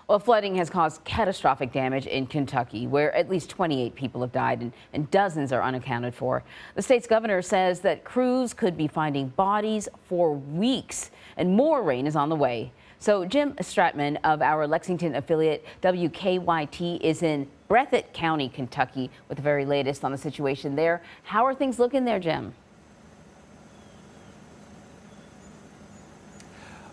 Well, flooding has caused catastrophic damage in Kentucky, where at least 28 people have died and dozens are unaccounted for. The state's governor says that crews could be finding bodies for weeks, and more rain is on the way. So Jim Stratman of our Lexington affiliate WKYT is in Breathitt County, Kentucky, with the very latest on the situation there. How are things looking there, Jim?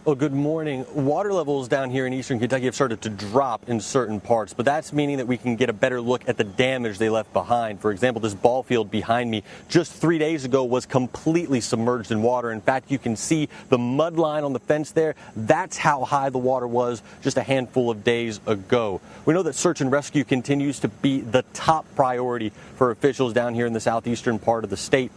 Well, good morning. Water levels down here in eastern Kentucky have started to drop in certain parts, but that's meaning that we can get a better look at the damage they left behind. For example, this ball field behind me just 3 days ago was completely submerged in water. In fact, you can see the mud line on the fence there. That's how high the water was just a handful of days ago. We know that search and rescue continues to be the top priority for officials down here in the southeastern part of the state.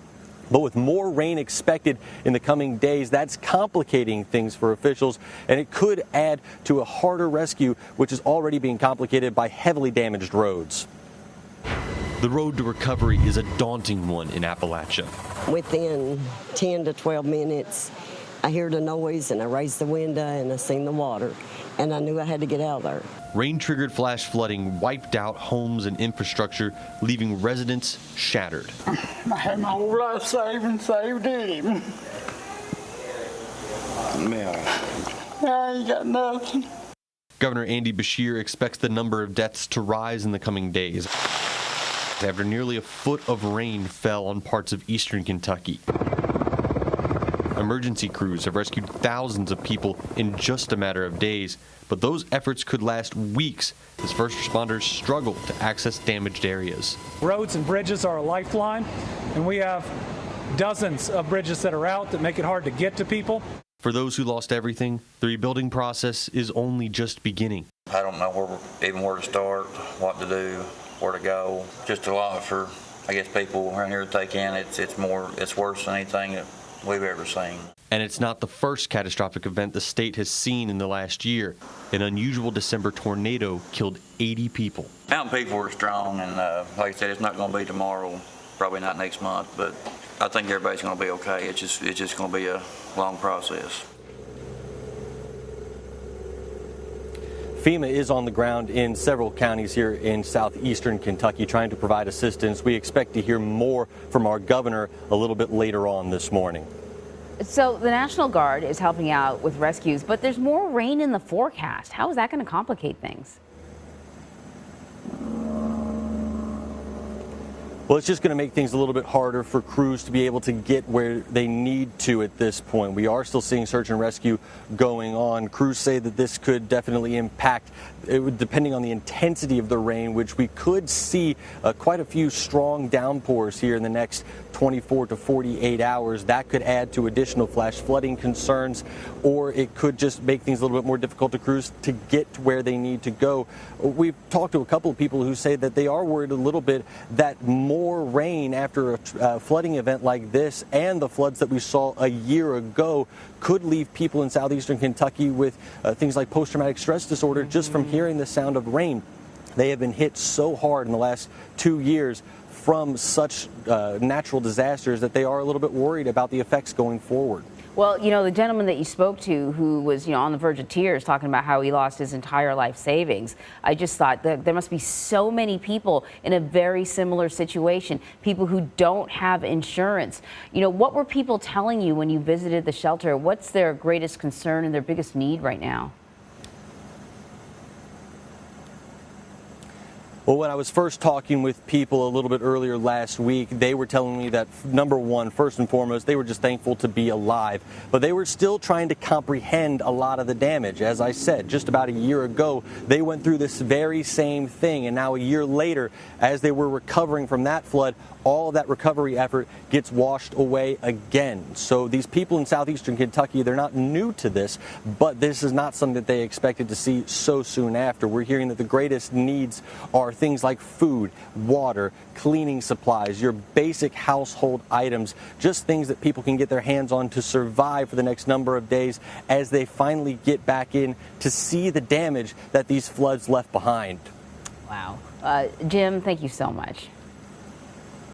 But with more rain expected in the coming days, that's complicating things for officials, and it could add to a harder rescue, which is already being complicated by heavily damaged roads. The road to recovery is a daunting one in Appalachia. Within 10 to 12 minutes, I heard a noise, and I raised the window, and I seen the water, and I knew I had to get out of there. Rain-triggered flash flooding wiped out homes and infrastructure, leaving residents shattered. I had my whole life saved him. I ain't got nothing. Governor Andy Beshear expects the number of deaths to rise in the coming days after nearly a foot of rain fell on parts of eastern Kentucky. Emergency crews have rescued thousands of people in just a matter of days, but those efforts could last weeks as first responders struggle to access damaged areas. Roads and bridges are a lifeline, and we have dozens of bridges that are out that make it hard to get to people. For those who lost everything, the rebuilding process is only just beginning. I don't know where to start, what to do, where to go. Just a lot for, I guess, people around here to take in. It's worse than anything that we've ever seen. And it's not the first catastrophic event the state has seen in the last year. An unusual December tornado killed 80 people. Mountain people are strong, and like I said, it's not going to be tomorrow, probably not next month, but I think everybody's going to be okay. It's just going to be a long process. FEMA is on the ground in several counties here in southeastern Kentucky trying to provide assistance. We expect to hear more from our governor a little bit later on this morning. So the National Guard is helping out with rescues, but there's more rain in the forecast. How is that going to complicate things? Well, it's just going to make things a little bit harder for crews to be able to get where they need to at this point. We are still seeing search and rescue going on. Crews say that this could definitely impact, depending on the intensity of the rain, which we could see quite a few strong downpours here in the next 24 to 48 hours. That could add to additional flash flooding concerns, or it could just make things a little bit more difficult to crews to get to where they need to go. We've talked to a couple of people who say that they are worried a little bit that more rain after a flooding event like this and the floods that we saw a year ago could leave people in southeastern Kentucky with things like post-traumatic stress disorder just from hearing the sound of rain. They have been hit so hard in the last 2 years from such natural disasters that they are a little bit worried about the effects going forward. Well, you know, the gentleman that you spoke to who was, on the verge of tears talking about how he lost his entire life savings, I just thought that there must be so many people in a very similar situation, people who don't have insurance. What were people telling you when you visited the shelter? What's their greatest concern and their biggest need right now? Well, when I was first talking with people a little bit earlier last week, they were telling me that, number one, first and foremost, they were just thankful to be alive. But they were still trying to comprehend a lot of the damage. As I said, just about a year ago, they went through this very same thing. And now a year later, as they were recovering from that flood, all of that recovery effort gets washed away again. So these people in southeastern Kentucky, they're not new to this, but this is not something that they expected to see so soon after. We're hearing that the greatest needs are things like food, water, cleaning supplies, your basic household items, just things that people can get their hands on to survive for the next number of days as they finally get back in to see the damage that these floods left behind. Wow. Jim, thank you so much.